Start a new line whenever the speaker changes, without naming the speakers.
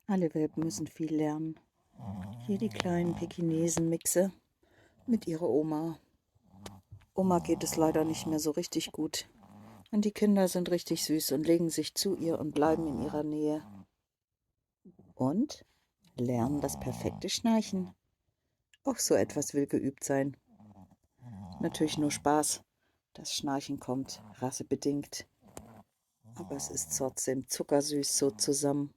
Alle Welpen müssen viel lernen. Hier die kleinen Pekinesen-Mixe mit ihrer Oma. Oma geht es leider nicht mehr so richtig gut. Und die Kinder sind richtig süß und legen sich zu ihr und bleiben in ihrer Nähe. Und lernen das perfekte Schnarchen. Auch so etwas will geübt sein. Natürlich nur Spaß. Das Schnarchen kommt rassebedingt. Aber es ist trotzdem zuckersüß so zusammen.